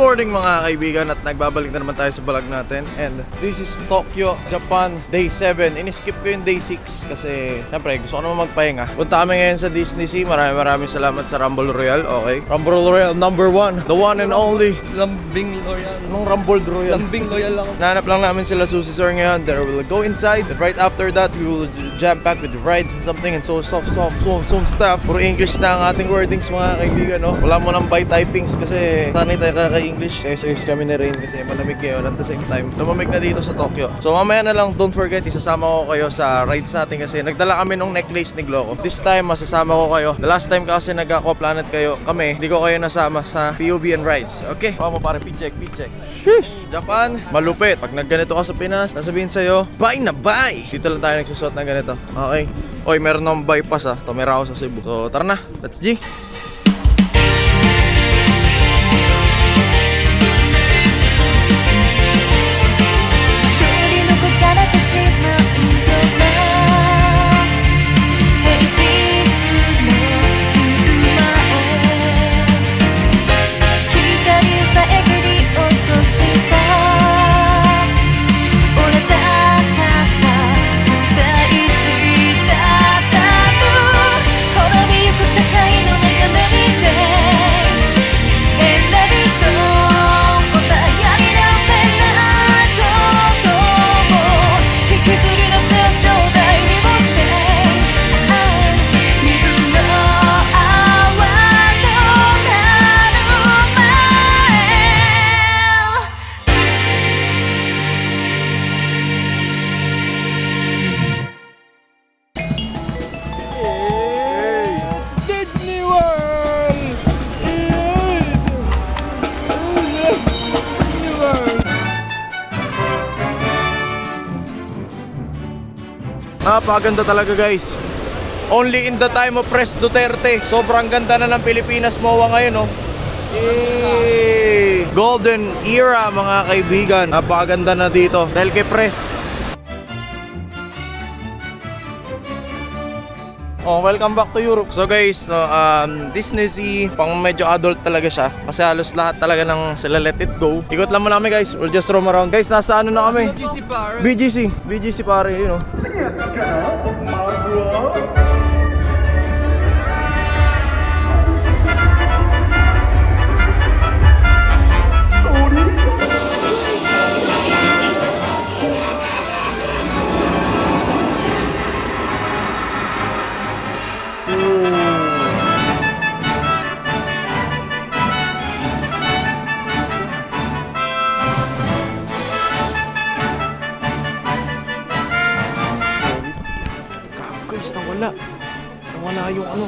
morning mga kaibigan at nagbabalik na naman tayo sa vlog natin. And this is Tokyo, Japan, day 7. In-skip ko yung day 6 kasi syempre gusto ko naman magpahinga. Punta kami ngayon sa Disney Sea. Maraming salamat sa Rumble Royale. Okay, Rumble Royale number 1, the one and only Lambing Royal. Anong Rumble Royale? Lambing Royal lang. Nahanap lang namin sila Susie Sir ngayon. There we'll go inside. And right after that, we will jam pack with the rides and something and so stuff. Stuff. Puro English na ang ating wordings mga kaibigan, no? Wala mo nang by typings kasi sanay tayo kaka-English. Ayos kami ni Rain kasi malamig ngayon at the same time. Lumamig na dito sa Tokyo. So mamaya na lang, don't forget, isasama ko kayo sa rides natin kasi nagdala kami nung necklace ni Gloco. This time, masasama ko kayo. The last time kasi nag-co-planet kami, hindi ko kayo nasama sa PUB and rides. Okay? Paka mo pare, p-check. Sheesh! Japan, malupit. Pag nagganito ka sa Pinas, sasabihin sa'yo, buy na buy! Dito lang tayo nagsusot ng ganito. Okay? Oy, meron akong bypass tumira ako sa Cebu. So, tara na. Let's G! Napakaganda talaga guys. Only in the time of Pres Duterte. Sobrang ganda na ng Pilipinas MOA ngayon, no? Yay! Golden era mga kaibigan. Napakaganda na dito dahil kay Pres. Oh, welcome back to Europe. So guys, no, Disney Sea, pang medyo adult talaga siya. Kasi halos lahat talaga ng sila let it go. Ikot lang muna kami guys, we'll just roam around. Guys, nasa ano na kami? BGC pare, you know. Nawala yung ano.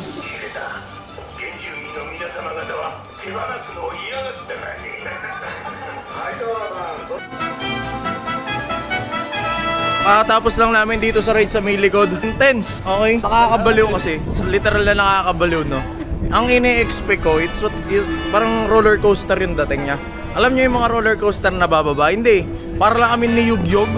Tapos lang namin dito sa ride sa may likod. Intense, okay? Nakakabaliw kasi. Literal na nakakabaliw, no? Ang ini-expect ko, parang roller coaster yung dating niya. Alam niyo yung mga roller coaster na bababa? Hindi. Para lang kami niyugyog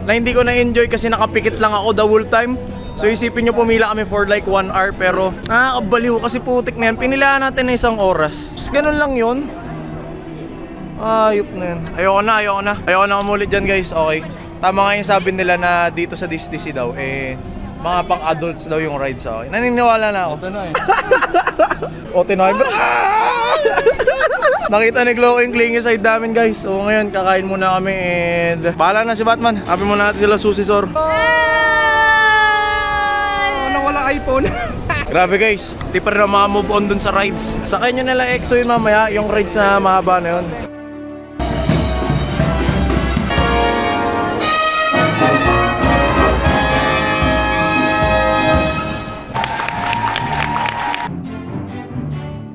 na hindi ko na-enjoy kasi nakapikit lang ako the whole time. So isipin nyo, pumila kami for like 1 hour pero kabaliw kasi putik na yan. Pinilaan natin na 1 oras. Just ganun lang yun. Ayop na yan. Ayoko na umulit dyan guys. Okay. Tama nga yung sabi nila na dito sa Disney Sea daw mga pang adults daw yung rides. Okay. Naniniwala na ako. Ote na. Nakita ni Gloco yung clingy side namin guys. So ngayon kakain muna kami and bahala na si Batman. Happy muna natin sila Susie Sor. Wala iPhone. Grabe guys, di pa rin ma-move on dun sa rides. Sakay nyo nalang EXO yun mamaya, yung rides na mahaba na yun.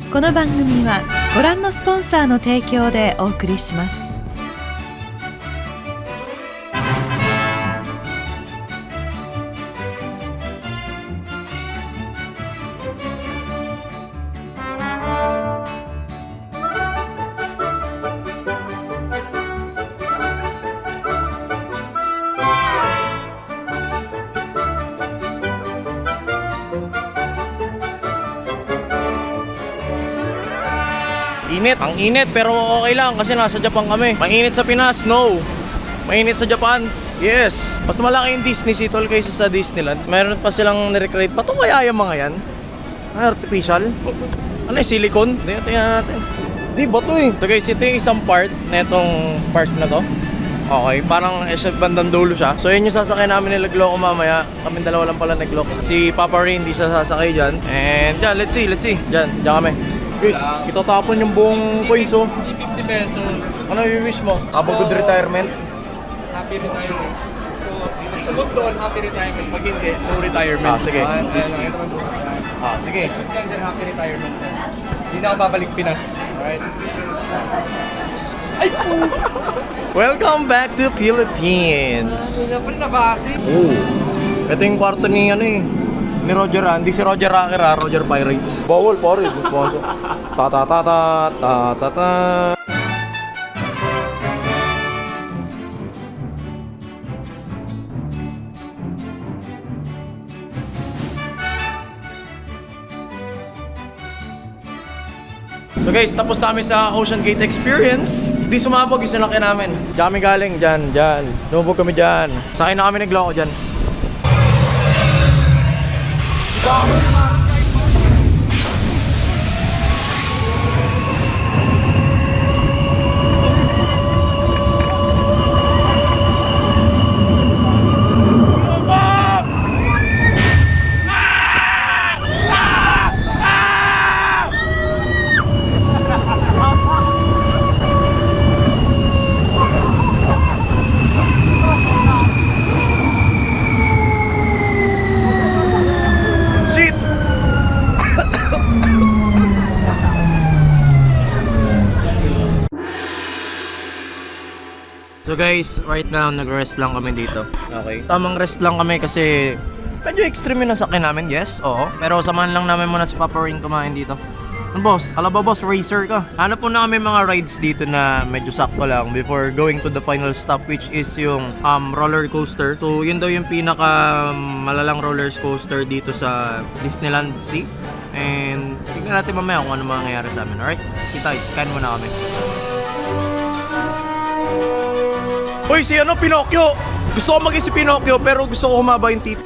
Kono bangumi wa goran no sponsor no teikyo de ookuri shimasu. Init. Ang init pero okay lang kasi nasa Japan kami. Mainit sa Pinas, no. Mainit sa Japan, yes. Mas malaki yung Disney Sea Tol kaysa sa Disneyland. Meron pa silang nirecreate. Pato kaya yung mga yan? Artificial? Ano yung silicone? Tingnan natin. Di ba to eh? So guys, ito yung isang part na itong park na to. Okay, parang bandang dulo siya. So yun yung sasakay namin ni Gloco mamaya. Kaming dalawa lang pala ni Gloco. Si Papa Ray hindi siya sasakay dyan. And dyan, let's see. Dyan kami. Guys, itatapon yung buong coins oh. 50 pesos. Ano yung wish mo? Habang good retirement? Happy retirement. So, sagot doon, happy retirement. Pag hindi, no retirement. Sige. Ayan lang, ito man bukas. Sige. Pag din happy retirement. Hindi na ako babalik Pinas. Alright? Ay po! Welcome back to Philippines! Hindi na pa rin nabati. Oh. Ito yung kwarto ni ni Roger Hindi si Roger Rocker Roger Pirates. Bawal pare, pumasok. Ta. So guys, tapos namin sa Ocean Gate Experience. Di sumabog yung sinakyan namin. Diyan kami galing, dyan. Lumubog kami dyan. Sakay na kami nagloko dyan. Shit! So guys, right now nag-rest lang kami dito. Okay. Tamang rest lang kami kasi medyo extreme yung nasakyan namin, yes, oo. Pero samahan lang namin muna si Papa Rain kumain dito. Ano boss? Kala ba boss, racer ka? Hanap po na kami mga rides dito na medyo sakto lang before going to the final stop, which is yung roller coaster. So yun daw yung pinaka malalang roller coaster dito sa Disneyland Sea. And tingnan natin mamaya kung ano mangyayari sa amin, alright? Kita, scan muna kami. Hoy, si Pinocchio! Gusto ko maging si Pinocchio pero gusto ko humaba yung tito.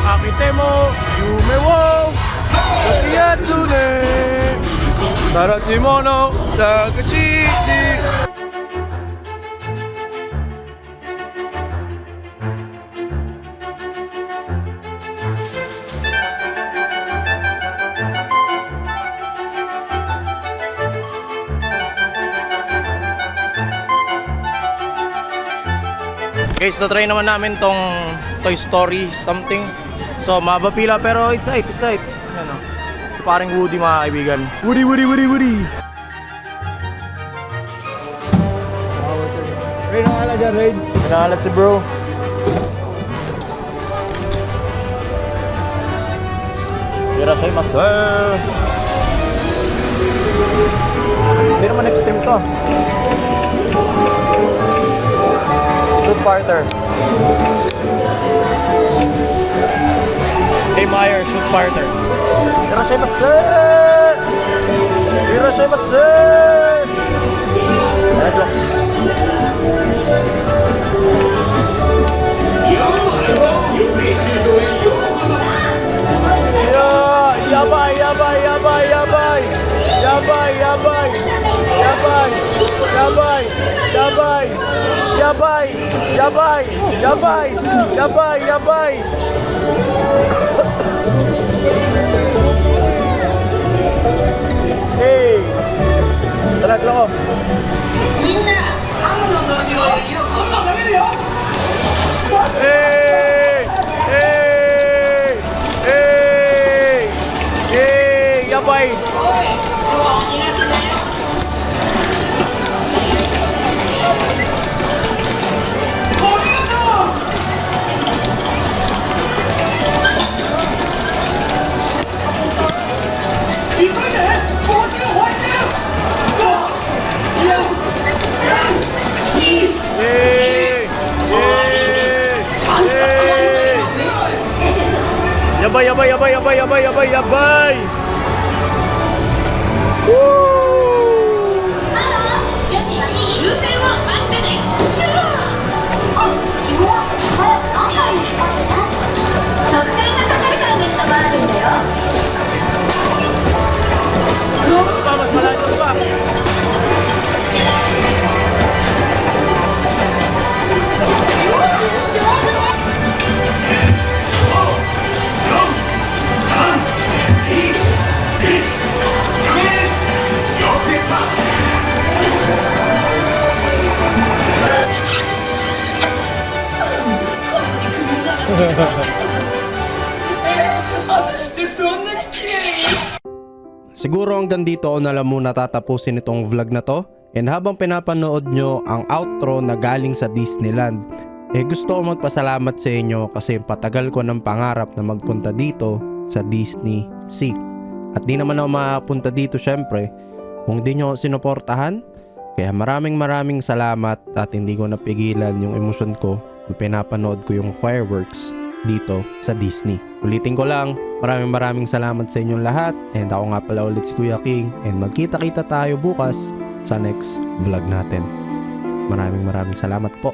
Akite mo, yume wo, yatsune, tarachimono, takashiti. Guys, na-try naman namin tong Toy Story something. So, mahaba pila pero it's tight. Ano? So, parang Woody mga kaibigan. Woody! Rain ang ala dyan, Rain. Pinala si bro. Irashimasu. Hindi naman extreme to. Shoot fighter. Hey Meyer, shoot fighter. Irashimasu. Red blocks. Yabay. Hey. Talag lang ako. Hey, yabay. Yabay, yabay, yabay, yabay, yabay, yabay, yabay! Woo! 準備はいい？優先はあってね。あ、君は早く何回も引っ張ってね。得点が高いターゲットもあるんだよ。 Mas malayo pa. Siguro hanggang dito ako na lang muna tatapusin itong vlog na to. And habang pinapanood nyo ang outro na galing sa Disneyland, gusto ko magpasalamat sa inyo kasi patagal ko ng pangarap na magpunta dito sa Disney Sea. At di naman ako makapunta dito syempre kung di nyo ako sinuportahan. Kaya maraming salamat at hindi ko napigilan yung emosyon ko nung pinapanood ko yung fireworks dito sa Disney. Ulitin ko lang, maraming salamat sa inyong lahat. And ako nga pala ulit si Kuya King. And magkita-kita tayo bukas sa next vlog natin. Maraming salamat po.